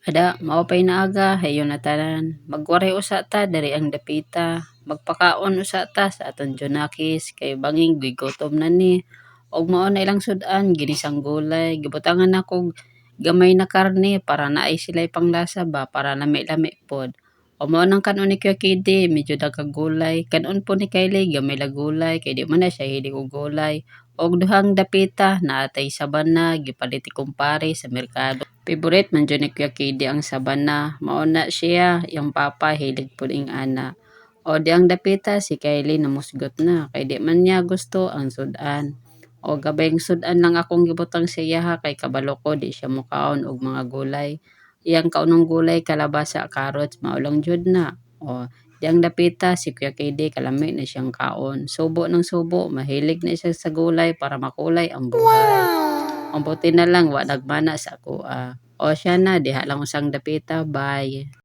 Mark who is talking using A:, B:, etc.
A: Ada, mao pay naaga, hayon na tanan. Magwaray usa ta dari ang dapita. Magpakaon usa ta sa aton junakis kay banging gutom na ni. Og mao na ilang sudan ginisang gulay. Gibutangan na kog gamay na karne para naay sila panglasa ba para lami-lami pod. O mao nang kanon ni Kuya Kidi, medyo dagkag gulay. Kanon po ni Kylie, gamay la gulay kay di man na siya hilig og gulay. Og duhang dapita naatay saban na gipalit kumpare sa merkado. Favorite man dyan ni Kuya Kidi ang sabana. Mauna siya, yung papa, hilig po ing ana. O di ang dapita, si Kylie namusgot na. Kay di man niya gusto ang sudan. O gabayng sudan lang akong gibutang siya ha. Kay kabalo ko, di siya mukaon og mga gulay. Iyang kaunong gulay, kalabasa, carrots, maulang jud na. O di ang dapita, si Kuya Kidi, kalami na siyang kaon. Subo ng subo, mahilig na siya sa gulay para makulay ang buhay. Ang buti na lang, wa nagmana sa ako. O siya na, diha lang usang dapita. Bye.